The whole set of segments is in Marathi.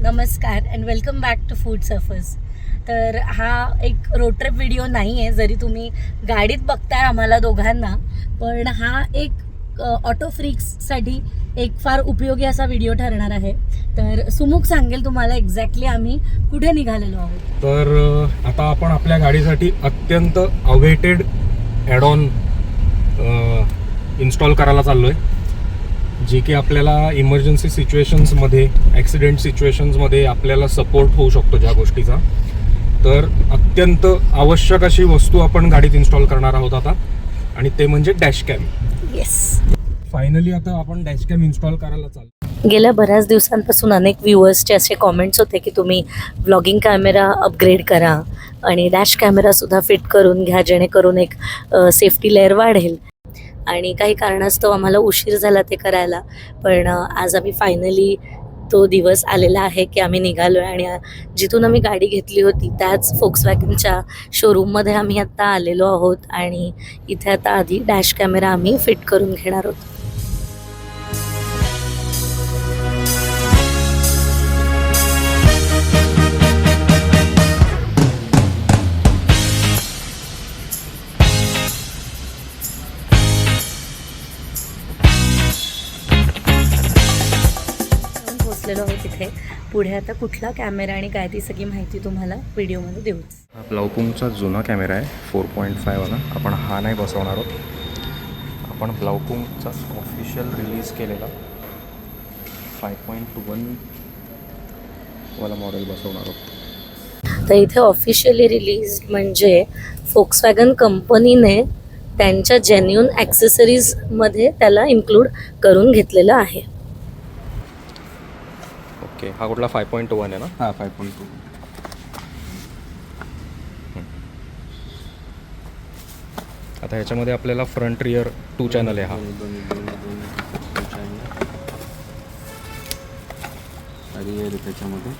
नमस्कार and welcome back to food सफर्स. तर हा एक रोड ट्रिप व्हिडिओ नाही आहे, जरी तुम्ही गाडीत बघताय आम्हाला दोघांना, पण हा एक ऑटो फ्रीक्ससाठी एक फार उपयोगी असा व्हिडिओ ठरणार आहे. तर सुमुख सांगेल तुम्हाला एक्झॅक्टली आम्ही कुठे निघालेलो आहोत. तर आता आपण आपल्या गाडीसाठी अत्यंत अवेटेड ॲड ऑन इन्स्टॉल करायला चाललो आहे, जे की आपल्याला इमर्जन्सी सिच्युएशन्समध्ये, ॲक्सिडेंट सिच्युएशन्समध्ये आपल्याला सपोर्ट होऊ शकतो ज्या गोष्टीचा. तर अत्यंत आवश्यक अशी वस्तू आपण गाडीत इन्स्टॉल करणार आहोत आता, आणि ते म्हणजे डॅशकॅम. येस, फायनली आता आपण डॅशकॅम इन्स्टॉल करायला चाललो. गेल्या बऱ्याच दिवसांपासून अनेक व्ह्युअर्सचे असे कॉमेंट्स होते की तुम्ही व्लॉगिंग कॅमेरा अपग्रेड करा आणि डॅश कॅमेरासुद्धा फिट करून घ्या, जेणेकरून एक सेफ्टी लेअर वाढेल. आणि काही कारणास्तव आम्हाला उशीर झाला ते करायला, पण आज आम्ही फायनली तो दिवस आलेला आहे की आम्ही निघालो आहे. आणि जिथून आम्ही गाडी घेतली होती त्याच फोक्सवॅगनच्या शोरूममध्ये आम्ही आत्ता आलेलो आहोत, आणि इथे आता आधी डॅश कॅमेरा आम्ही फिट करून घेणार आहोत. पोहोचलेलो आहोत तिथे. पुढे आता कुठला कॅमेरा आणि काय ती सगळी माहिती तुम्हाला व्हिडिओमध्ये देऊच. हा ब्लाउकूमचा जुना कॅमेरा आहे 4.5 वाला. आपण हा नाही बसवणार आहोत. आपण ब्लाउकूमचा ऑफिशियल रिलीज केलेला 5.1 वाला मॉडेल बसवणार आहोत. तर इथे ऑफिशियली रिलीज म्हणजे फोक्सवॅगन कंपनीने त्यांच्या जेन्युन ॲक्सेसरीजमध्ये त्याला इन्क्लूड करून घेतलेलं आहे. ओके, हा कुठला 5.1 आहे ना? हां 5.2. आता ह्याच्यामध्ये आपल्याला फ्रंट रिअर 2 चॅनल आहे. हा रिअर त्याच्यामध्ये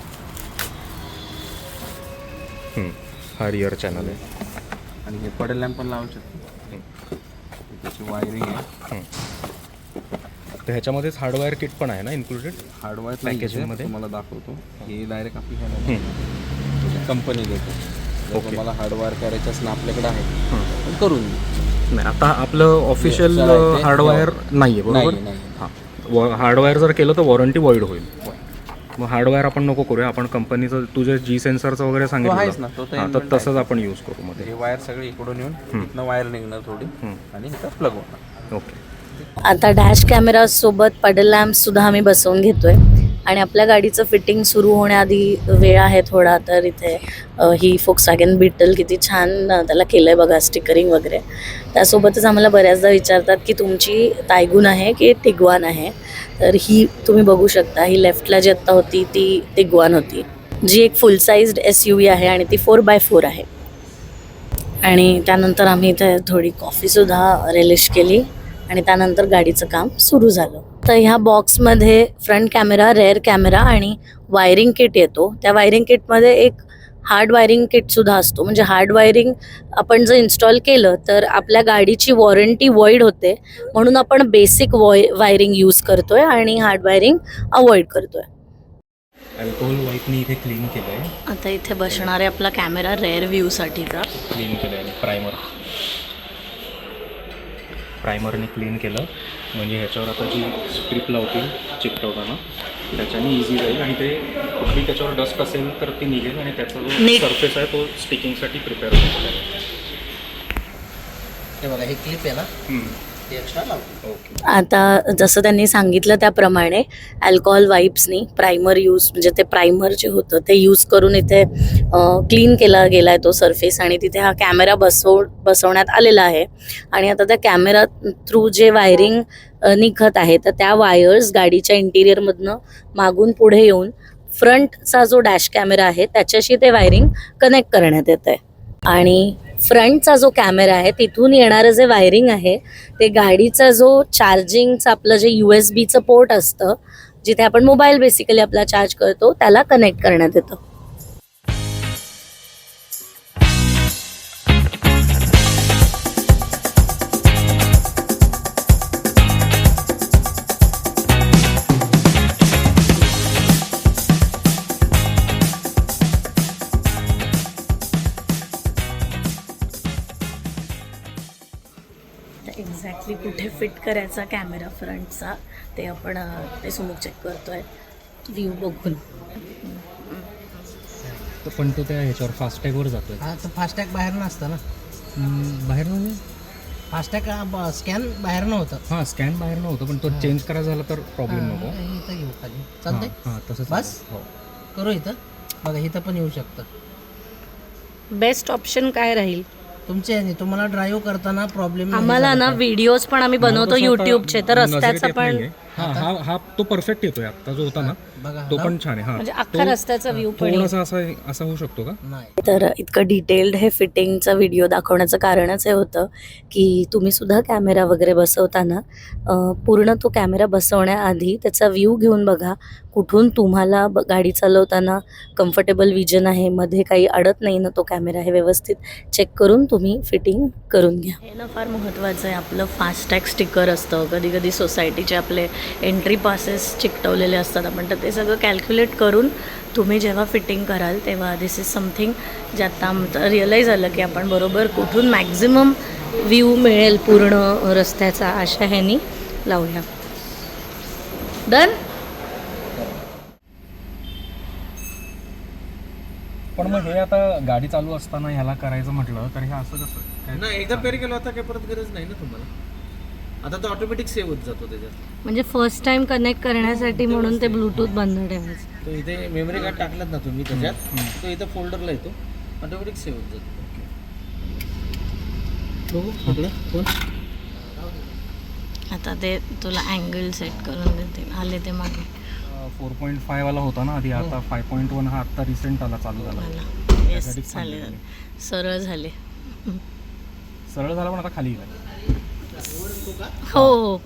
हा रिअर चॅनल आहे. आणि हे पडेल लॅम्प पण लावू शकतो. त्याची वायरिंग आहे. तर ह्याच्यामध्येच हार्डवेअर किट पण आहे ना इन्क्लुडेड हार्डवेअर पॅकेजिंगमध्ये? तुम्हाला दाखवतो. हे डायरेक्ट आपली कंपनी देतो. जर तुम्हाला हार्डवेअर करायचं असणं आपल्याकडे आहे पण करून देऊ. नाही, आता आपलं ऑफिशियल हार्डवेअर नाही आहे, बरोबर? नाही. हां, हार्डवेअर जर केलं तर वॉरंटी वॉइड होईल. मग हार्डवेअर आपण नको करूया. आपण कंपनीचं तुझे जी सेन्सरचं वगैरे आहेच ना, तो सांगितलं, तर तसंच आपण यूज करू. मध्ये हे वायर सगळे इकडून येऊन इथनं वायर निघणार थोडी आणि इथं प्लग होणार. ओके. आता डॅश कॅमेरा सोबत पॅडल लॅम्पसुद्धा आम्ही बसवून घेतोय, आणि आपल्या गाडीचं फिटिंग सुरू होण्याआधी वेळ आहे थोडा. तर इथे ही फोक्सवॅगन बीटल किती छान त्याला केलं आहे बघा, स्टिकरिंग वगैरे. त्यासोबतच आम्हाला बऱ्याचदा विचारतात की तुमची टायगून आहे की टिगवान आहे. तर ही तुम्ही बघू शकता, ही लेफ्टला जी आत्ता होती ती टिगवान होती, जी एक फुल साईज्ड SUV आहे आणि ती 4x4 आहे. आणि त्यानंतर आम्ही इथे थोडी कॉफीसुद्धा रिलीज केली आणि त्यानंतर गाडीचं काम सुरू झालं. तर ह्या बॉक्समध्ये फ्रंट कॅमेरा, रेअर कॅमेरा आणि वायरिंग किट येतो. त्या वायरिंग किटमध्ये एक हार्ड वायरिंग किटसुद्धा असतो. म्हणजे हार्ड वायरिंग आपण जर इन्स्टॉल केलं तर आपल्या गाडीची वॉरंटी वॉइड होते, म्हणून आपण बेसिक वायरिंग यूज करतोय आणि हार्ड वायरिंग अवॉइड करतोय. अल्कोहोल वाईपनी इथे क्लीन केलं आहे. आता इथे बसणार आहे आपला कॅमेरा रेअर व्ह्यूसाठीचा. क्लीन केलं आहे प्रायमरने क्लीन केलं, म्हणजे ह्याच्यावर आता जी स्ट्रीप लावतील चिकटवताना त्याच्याने इझी जाईल, आणि ते कुठली त्याच्यावर डस्ट असेल तर ती निघेल, आणि त्याचा जो सरफेस आहे तो स्टिकिंगसाठी प्रिपेअर होतो. हे बघा, हे क्लिप आहे ना, ते एक्स्ट्रा लावतो. ओके. आता जसं त्यांनी सांगितलं त्याप्रमाणे अल्कोहोल वाईप्सनी प्रायमर यूज, म्हणजे ते प्रायमर जे होतं ते यूज करून इथे क्लीन केला गेला आहे तो सरफेस, आणि तिथे हा कॅमेरा बसवण्यात आलेला आहे. आणि आता त्या कॅमेरा थ्रू जे वायरिंग निघत आहे, तर त्या वायर्स गाडीच्या इंटिरियरमधनं मागून पुढे येऊन फ्रंटचा जो डॅश कॅमेरा आहे त्याच्याशी ते वायरिंग कनेक्ट करण्यात येतं आहे. आणि फ्रंटचा जो कॅमेरा आहे तिथून येणारं जे वायरिंग आहे ते गाडीचा जो चार्जिंगचं आपलं जे USB पोर्ट असतं, जिथे आपण मोबाईल बेसिकली आपला चार्ज करतो, त्याला कनेक्ट करण्यात येतं. एक्झॅक्टली कुठे फिट करायचा कॅमेरा फ्रंटचा ते आपण ते सुमुख चेक करतोय व्ह्यू बघून. पण तो त्या ह्याच्यावर फास्टॅगवर जातोय. हा तर फास्टॅग बाहेर असतं ना. बाहेर म्हणजे फास्टॅग स्कॅन बाहेर नव्हतं. हां स्कॅन बाहेर नव्हतं पण तो चेंज करायचा झाला तर प्रॉब्लेम नको. इथं घेऊ खाली चालतंय. हां तसंच बस? हो. करू इथं बघा इथं पण येऊ शकतं. बेस्ट ऑप्शन काय राहील? तुमचे आहे तुम्हाला ड्राईव्ह करताना प्रॉब्लेम आम्हाला ना व्हिडिओज पण आम्ही बनवतो युट्यूबचे तर रस्त्याचा पण हा तो परफेक्ट येतोय आता जो होता ना बघा तो पण छान आहे. म्हणजे हा अख्खा रस्त्याचा व्ह्यू पण थोडासा असा होऊ शकतो का? नाही. तर इतकं डिटेल्ड हे फिटिंगचा व्हिडिओ दाखवण्याचं कारणच हे होतं की तुम्ही सुद्धा कॅमेरा वगैरे बसवताना पूर्ण तो कॅमेरा बसवण्याआधी त्याचा व्ह्यू घेऊन बघा कुठून तुम्हाला गाडी चालवताना कम्फर्टेबल विजन आहे, मध्ये काही अडत नाही ना तो कॅमेरा, हे व्यवस्थित चेक करून तुम्ही फिटिंग करून घ्या. हे ना फार महत्त्वाचं आहे. आपलं फास्टॅग स्टिकर असतं, कधी कधी सोसायटीचे आपले एंट्री पासेस चिकटवलेले असतात आपण, तर ते सगळं कॅल्क्युलेट करून तुम्ही जेव्हा फिटिंग कराल तेव्हा दिस इज समथिंग जे आता आमचं रिअलाईज झालं की आपण बरोबर कुठून मॅक्झिमम व्ह्यू मिळेल पूर्ण रस्त्याचा अशा ह्यानी लावूया. डन. पण मग हे आता गाडी चालू असताना ह्याला करायचं म्हटलं तर हे असं कसं नाही एकदा पेर केलं होता काय परत गरज नाही ना तुम्हाला. आता तो ऑटोमॅटिक सेव्ह होत जातो त्याच्यात. म्हणजे फर्स्ट टाइम कनेक्ट करण्यासाठी म्हणून ते ब्लूटूथ बंद ठेवायचं. तो इथे मेमरी कार्ड टाकलात ना तुम्ही त्याच्यात तो इथं फोल्डरला येतो ऑटोमॅटिक सेव्ह होत जातो. बघू आपलं फोन आता ते तुला अँगल सेट करून देते, आले ते मागे 4.5 वाला होता ना आधी, आता 5.1 हा आता रिसेंट आला चालू झाला. मला. येस त्यासाठीच झाले सांगितलं. सरळ झाले. सरळ झाला पण आता खाली गेला. हो.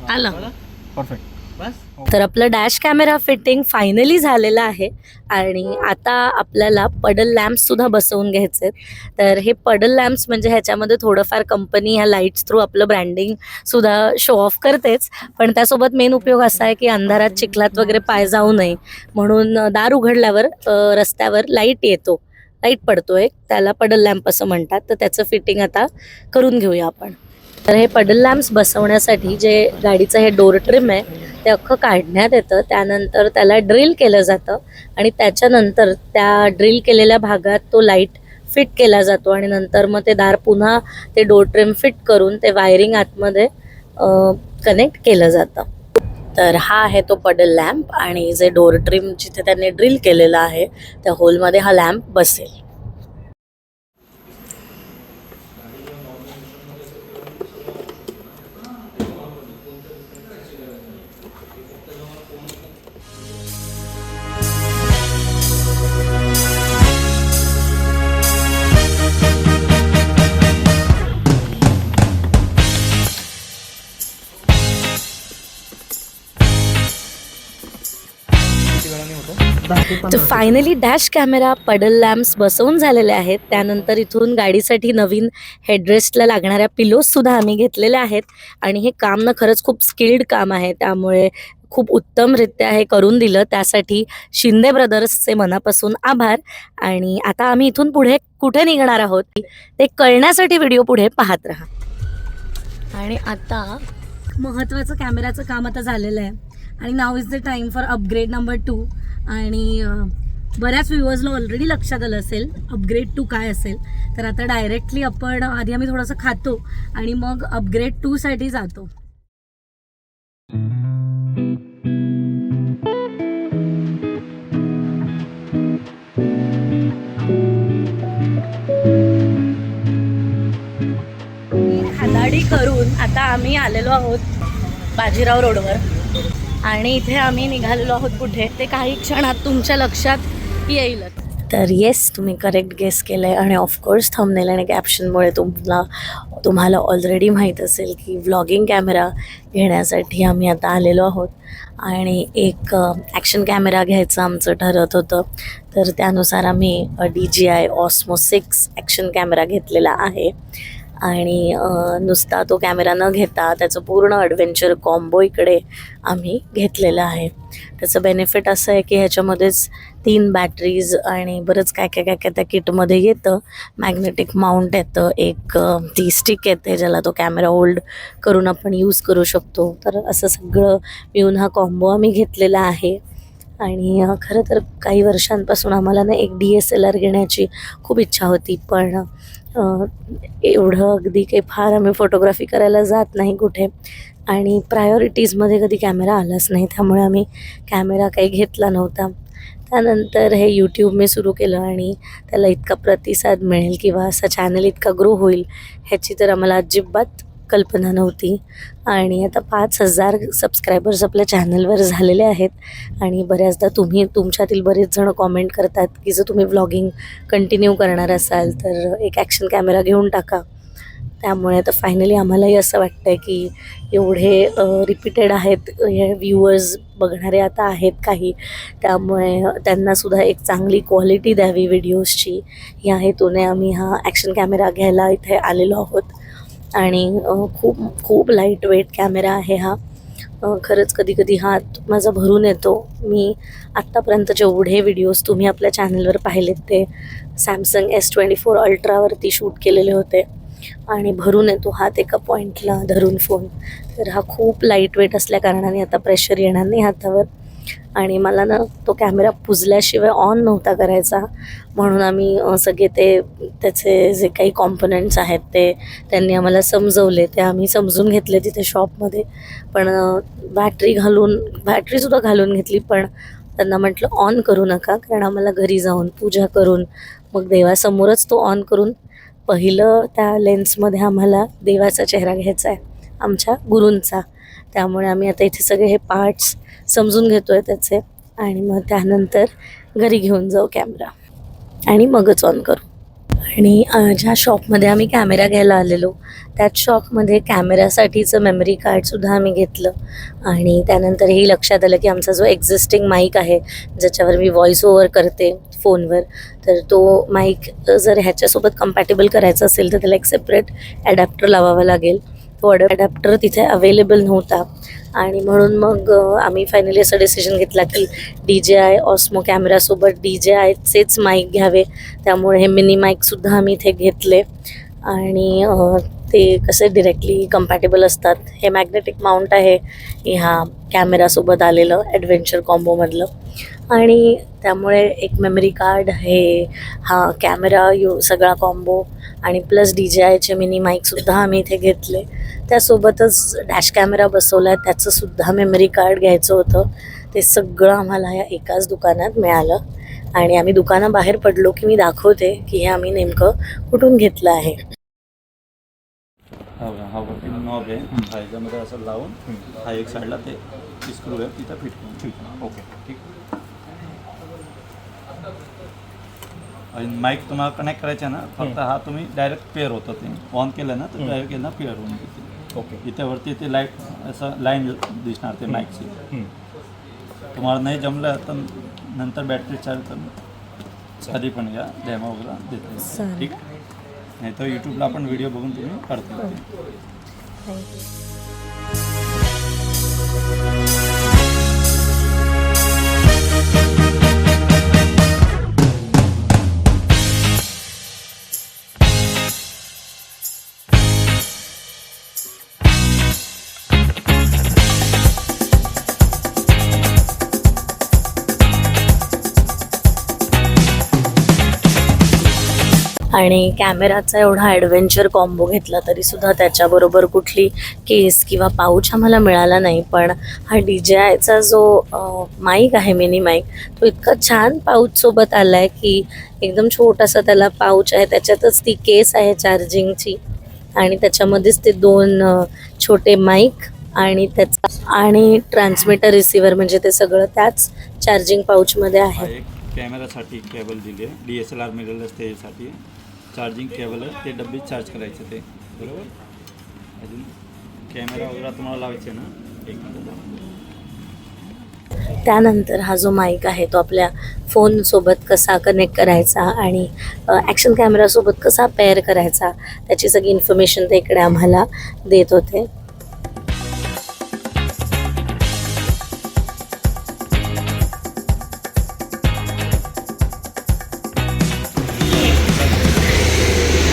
आलं. परफेक्ट. बस. तर आपलं डॅश कॅमेरा फिटिंग फायनली झालेलं आहे आणि आता आपल्याला पडल लॅम्प्स सुद्धा बसवून घ्यायचे. तर हे पडल लॅम्प्स म्हणजे ह्याच्यामध्ये थोडंफार कंपनी ह्या लाईट्स थ्रू आपलं ब्रँडिंग सुद्धा शो ऑफ करतेच, पण त्यासोबत मेन उपयोग असा आहे की अंधारात चिखलात वगैरे पाय जाऊ नये म्हणून दार उघडल्यावर रस्त्यावर लाईट येतो, लाईट पडतो एक, त्याला पडल लॅम्प असं म्हणतात. तर त्याचं फिटिंग आता करून घेऊया आपण. तर हे पडल लॅम्प्स बसवण्यासाठी जे गाडीचं हे डोर ट्रिम आहे ते अख्खं काढण्यात येतं, त्यानंतर त्याला ड्रिल केलं जातं आणि त्याच्यानंतर त्या ड्रिल केलेल्या भागात तो लाईट फिट केला जातो आणि नंतर मग ते दार पुन्हा ते डोर ट्रिम फिट करून ते वायरिंग आतमध्ये कनेक्ट केलं जातं. तर हा आहे तो पडल लॅम्प आणि जे डोर ट्रिम जिथे त्यांनी ड्रिल केलेलं आहे त्या होलमध्ये हा लॅम्प बसेल. तर फायनली डॅश कॅमेरा पडल लॅम्प्स बसवून झालेले आहेत. त्यानंतर इथून गाडीसाठी नवीन हेडरेस्टला लागणाऱ्या पिलोजसुद्धा आम्ही घेतलेल्या आहेत आणि हे काम ना खरंच खूप स्किल्ड काम आहे, त्यामुळे खूप उत्तमरित्या हे करून दिलं. त्यासाठी शिंदे ब्रदर्सचे मनापासून आभार. आणि आता आम्ही इथून पुढे कुठे निघणार आहोत ते कळण्यासाठी व्हिडिओ पुढे पाहत राहा. आणि आता महत्त्वाचं कॅमेराचं काम आता झालेलं आहे आणि नाव is the time for upgrade number 2. आणि बऱ्याच व्ह्यूअर्सला ऑलरेडी लक्षात आलं असेल अपग्रेड 2 काय असेल. तर आता डायरेक्टली आपण आधी आम्ही थोडंसं खातो आणि मग अपग्रेड 2 साठी जातो. खादाडी करून आता आम्ही आलेलो आहोत बाजीराव रोडवर आणि इथे आम्ही निघालेलो आहोत कुठे ते काही क्षणात तुमच्या लक्षात येईलच. तर येस, तुम्ही करेक्ट गेस केलं आहे आणि ऑफकोर्स थंबनेल आणि कॅप्शनमुळे तुम्हाला ऑलरेडी माहीत असेल की व्लॉगिंग कॅमेरा घेण्यासाठी आम्ही आता आलेलो आहोत आणि एक ॲक्शन कॅमेरा घ्यायचं आमचं ठरत होतं. तर त्यानुसार आम्ही DJI Osmo 6 ॲक्शन कॅमेरा घेतलेला आहे आणि नुसता तो कॅमेरा न घेता त्याचं पूर्ण ॲडव्हेंचर कॉम्बो इकडे आम्ही घेतलेलं आहे. त्याचं बेनिफिट असं आहे की ह्याच्यामध्येच 3 बॅटरीज आणि बरंच काय काय काय काय त्या किटमध्ये येतं. मॅग्नेटिक माउंट येतं, एक ती स्टिक येते ज्याला तो कॅमेरा होल्ड करून आपण यूज करू शकतो. तर असं सगळं मिळून हा कॉम्बो आम्ही घेतलेला आहे. आणि खरं तर काही वर्षांपासून आम्हाला ना एक DSLR घेण्याची खूप इच्छा होती, पण एवढं अगदी काही फार आम्ही फोटोग्राफी करायला जात नाही कुठे आणि प्रायोरिटीजमध्ये कधी कॅमेरा आलाच नाही, त्यामुळे आम्ही कॅमेरा काही घेतला नव्हता. त्यानंतर हे यूट्यूब मी सुरू केलं आणि त्याला इतका प्रतिसाद मिळेल किंवा असा चॅनल इतका ग्रो होईल ह्याची तर आम्हाला अजिबात कल्पना नव्हती. आणि आता 5,000 सबस्क्रायबर्स आपल्या चॅनलवर झालेले आहेत आणि बऱ्याचदा तुमच्यातील बरेच जण कॉमेंट करतात की जर तुम्ही व्लॉगिंग कंटिन्यू करणार असाल तर एक ॲक्शन कॅमेरा घेऊन टाका. त्यामुळे आता फायनली आम्हालाही असं वाटतं आहे की एवढे रिपीटेड आहेत, हे व्ह्यूअर्स बघणारे आता आहेत काही, त्यामुळे त्यांनासुद्धा एक चांगली क्वालिटी द्यावी व्हिडिओजची ह्या हेतूने आम्ही हा ॲक्शन कॅमेरा घ्यायला इथे आलेलो आहोत. आणि खूप खूप लाईट वेट कॅमेरा आहे हा. खरंच कधी कधी हात माझा भरून येतो. मी आत्तापर्यंत जेवढे व्हिडिओज तुम्ही आपल्या चॅनलवर पाहिलेत ते सॅमसंग S24 अल्ट्रावरती शूट केलेले होते आणि भरून येतो हात एका पॉईंटला धरून फोन. तर हा खूप लाईट वेट असल्या कारणाने आता प्रेशर येणार नाही हातावर. आणि मला ना तो कॅमेरा पुजल्याशिवाय ऑन नव्हता करायचा, म्हणून आम्ही सगळे त्याचे जे काही कॉम्पोनंट्स आहेत ते त्यांनी आम्हाला समजवले, ते आम्ही समजून घेतले तिथे शॉपमध्ये. पण बॅटरीसुद्धा घालून घेतली, पण त्यांना म्हटलं ऑन करू नका, कारण आम्हाला घरी जाऊन पूजा करून मग देवासमोरच तो ऑन करून पहिलं त्या लेन्समध्ये आम्हाला देवाचा चेहरा घ्यायचा आहे, आमच्या गुरूंचा. त्यामुळे आम्ही आता इथे सगळे हे पार्ट्स समजून घेतो आहे त्याचे आणि मग त्यानंतर घरी घेऊन जाऊ कॅमेरा आणि मगच ऑन करू. आणि ज्या शॉपमध्ये आम्ही कॅमेरा घ्यायला आलेलो त्याच शॉपमध्ये कॅमेऱ्यासाठीचं मेमरी कार्डसुद्धा आम्ही घेतलं. आणि त्यानंतर हेही लक्षात आलं की आमचा जो एक्झिस्टिंग माईक आहे ज्याच्यावर मी व्हॉईस ओव्हर करते फोनवर, तर तो माईक जर ह्याच्यासोबत कम्पॅटेबल करायचा असेल तर त्याला एक सेपरेट ॲडॅप्टर लावावा लागेल. तो ॲडॅप्टर तिथे अवेलेबल नव्हता आणि म्हणून मग आम्ही फायनली असं डिसिजन घेतला की DJI ऑस्मो कॅमेरासोबत DJIचेच माईक घ्यावे. त्यामुळे हे मिनी माईकसुद्धा आम्ही इथे घेतले आणि ते कसे डिरेक्टली कम्पॅटेबल असतात. हे मॅग्नेटिक माउंट आहे ह्या कॅमेरासोबत आलेलं ॲडव्हेंचर कॉम्बोमधलं. आणि त्यामुळे एक मेमरी कार्ड, हा कॅमेरा सगळा कॉम्बो आणि प्लस DJIचे मिनी माईकसुद्धा आम्ही इथे घेतले. त्यासोबतच डॅश कॅमेरा बसवला आहे त्याचंसुद्धा मेमरी कार्ड घ्यायचं होतं. ते सगळं आम्हाला या एकाच दुकानात मिळालं आणि आम्ही दुकानाबाहेर पडलो की मी दाखवते की हे आम्ही नेमकं कुठून घेतलं आहे. हा वरती नॉब आहे, हा याच्यामध्ये असं लावून हा एक साईडला ते स्क्रू आहे तिथं फिट करून ठीक. ओके ठीक. आणि माईक तुम्हाला कनेक्ट करायचं ना, फक्त हा तुम्ही डायरेक्ट पेअर होतं, ते ऑन केलं ना तर डायरेक्ट केलं पेअर होऊन घेते. ओके. इथे वरती ते लाईट असं लाईन दिसणार ते माईकची. तुम्हाला नाही जमलं तर नंतर बॅटरी चार्ज करून कधी पण घ्या, डेमो वगैरे देते. ठीक. नाही तर यूट्यूबला आपण व्हिडिओ बघून तुम्ही काढता. आणि कॅमेराचा एवढा ॲडव्हेंचर कॉम्बो घेतला तरीसुद्धा त्याच्याबरोबर कुठली केस किंवा पाऊच आम्हाला मिळाला नाही. पण हा DJIचा जो माईक आहे मिनी माईक, तो इतका छान पाऊचसोबत आला आहे की एकदम छोटासा त्याला पाऊच आहे, त्याच्यातच ती केस आहे चार्जिंगची आणि त्याच्यामध्येच ते 2 छोटे माईक आणि आणि ट्रान्समीटर रिसिव्हर, म्हणजे ते सगळं त्याच चार्जिंग पाऊचमध्ये आहे. एक कॅमेरासाठी केबल दिली आहे, DSLR मिळेल त्यासाठी चार्जिंग केबल आहे, ते डब्बी चार्ज करायचं ते बरोबर. अजून कॅमेरा वगैरे तुम्हाला लावायचे ना, एक मिनिट. त्यानंतर हा जो माईक आहे तो आपल्या फोनसोबत कसा कनेक्ट करायचा आणि ॲक्शन कॅमेरासोबत कसा पेअर करायचा त्याची सगळी इन्फॉर्मेशन ते इकडे आम्हाला देत होते.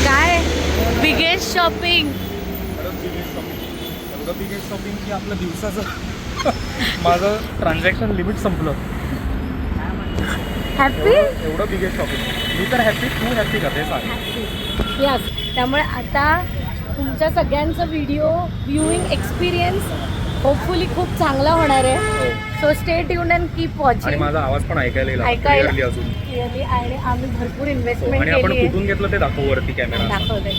काय बिगेस्ट शॉपिंग एवढं बिगेस्ट शॉपिंग की आपलं दिवसाचं माझं ट्रान्झॅक्शन लिमिट संपलं. हॅपी एवढं बिगेस्ट शॉपिंग. मी तर हॅपी, तू हॅपी का ते सांग. यस. त्यामुळे आता तुमच्या सगळ्यांचं व्हिडिओ व्ह्यूइंग एक्सपिरियन्स होपफुली खूप चांगला होणार आहे. So stay tune and keep आणि वॉचिंग. माझा आवाज पण ऐकायला येईल clearly अजून. क्लिअरली. आणि आम्ही भरपूर इन्व्हेस्टमेंट आणि आपण केली आहे. कुठून घेतलं ते दाखवू वरती कॅमेरा. दाखवते.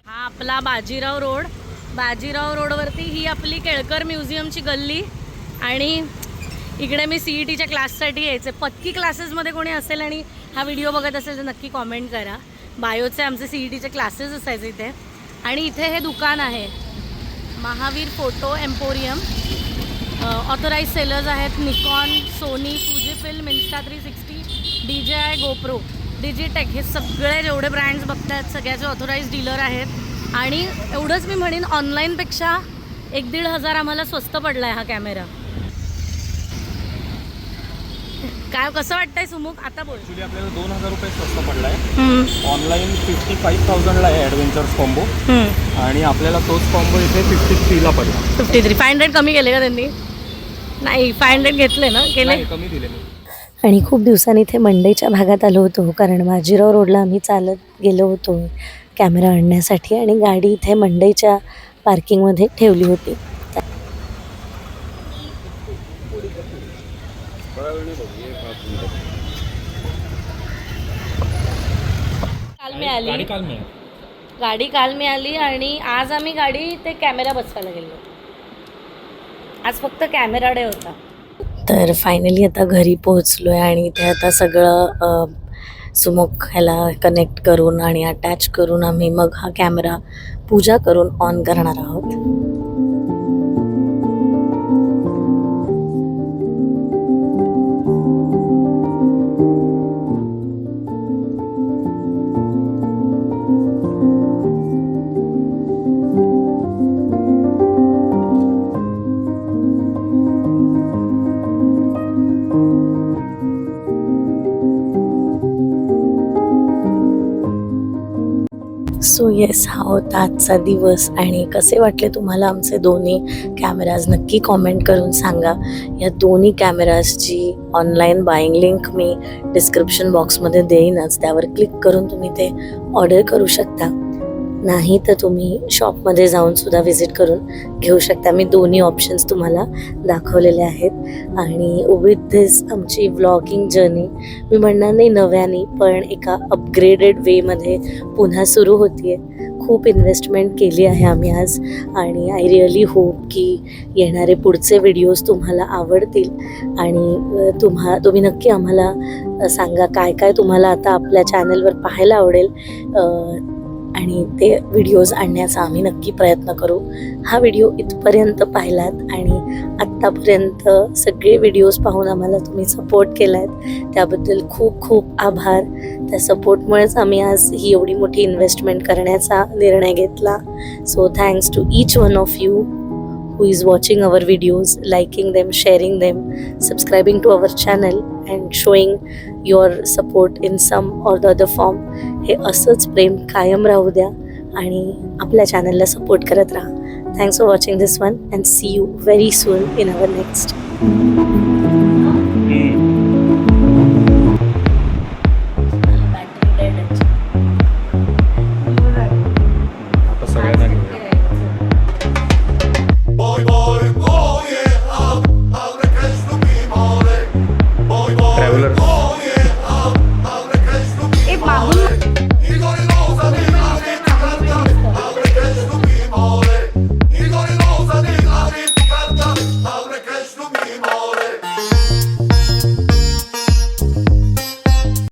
हा आपला बाजीराव रोड. बाजीराव रोडवरती ही आपली केळकर म्युझियमची गल्ली. आणि इकडे मी CETच्या क्लाससाठी यायचे. पत्की क्लासेसमध्ये कोणी असेल आणि हा व्हिडिओ बघत असेल तर नक्की कॉमेंट करा. बायोचे आमचे CETचे क्लासेस असायचे इथे. आणि इथे हे दुकान आहे Mahavir photo emporium. Authorize sellers आहेत Nikon, Sony, Fujifilm, Insta360, DJI, GoPro, Digitek, हे सगळे जेवढे ब्रँड्स बघतायत सगळ्याचे ऑथोराइज डीलर आहेत. आणि एवढंच मी म्हणेन ऑनलाईनपेक्षा 1-1.5 हजार आम्हाला स्वस्त पडला आहे हा कॅमेरा. काय कसं वाटतंय सुमुख आता बोल. ॲक्च्युली आपल्याला 2,000 रुपये स्वस्त पडलाय. ऑनलाईन 55,000ला आहे ॲडव्हेंचर्स कॉम्बो. आणि आपल्याला तोच कॉम्बो इथे 53ला पडला. 53. 500 कमी केले का त्यांनी? नाही 500 घेतले ना, केले कमी दिले मी. आणि खूप दिवसांनी इथे मंडईच्या भागात आलो होतो कारण बाजीराव रोडला आम्ही चालत गेलो होतो कॅमेरा आणण्यासाठी आणि गाडी इथे मंडईच्या पार्किंगमध्ये ठेवली होती. गाडी काल मिळाली आणि आज आम्ही गाडी ते कॅमेरा बसवायला गेलो. आज फक्त कॅमेरा डे होता. तर फायनली आता घरी पोहोचलो आहे आणि इथे आता सगळं सुमुख ह्याला कनेक्ट करून आणि अटॅच करून आम्ही मग हा कॅमेरा पूजा करून ऑन करणार आहोत. सो येस, हा होता आजचा दिवस. आणि कसे वाटले तुम्हाला आमचे दोन्ही कॅमेराज नक्की कॉमेंट करून सांगा. या दोन्ही कॅमेराजची ऑनलाईन बाईंग लिंक मी डिस्क्रिप्शन बॉक्समध्ये देईनच. त्यावर क्लिक करून तुम्ही ते ऑर्डर करू शकता. नाही तर तुम्ही शॉपमध्ये जाऊन सुद्धा व्हिजिट करून घेऊ शकता. मी दोन्ही ऑप्शन्स तुम्हाला दाखवलेले आहेत. आणि विथ धिस आमची व्लॉगिंग जर्नी मी म्हणणार नाही नव्याने पण एका अपग्रेडेड वेमध्ये पुन्हा सुरू होती आहे. खूप इन्व्हेस्टमेंट केली आहे आम्ही आज आणि आय रिअली होप की येणारे पुढचे व्हिडिओज तुम्हाला आवडतील. आणि तुम्ही नक्की आम्हाला सांगा काय काय तुम्हाला आता आपल्या चॅनलवर पाहायला आवडेल आणि ते व्हिडिओज आणण्याचा आम्ही नक्की प्रयत्न करू. हा व्हिडिओ इथपर्यंत पाहिलात आणि आत्तापर्यंत सगळे व्हिडिओज पाहून आम्हाला तुम्ही सपोर्ट केला आहे त्याबद्दल खूप खूप आभार. त्या सपोर्टमुळेच आम्ही आज ही एवढी मोठी इन्व्हेस्टमेंट करण्याचा निर्णय घेतला. So thanks to each one of you who is watching our videos, liking them, sharing them, subscribing to our channel and showing your support in some or the other form. हे असंच प्रेम कायम राहू द्या आणि आपल्या चॅनलला सपोर्ट करत राहा. Thanks for watching this one and see you very soon in our next.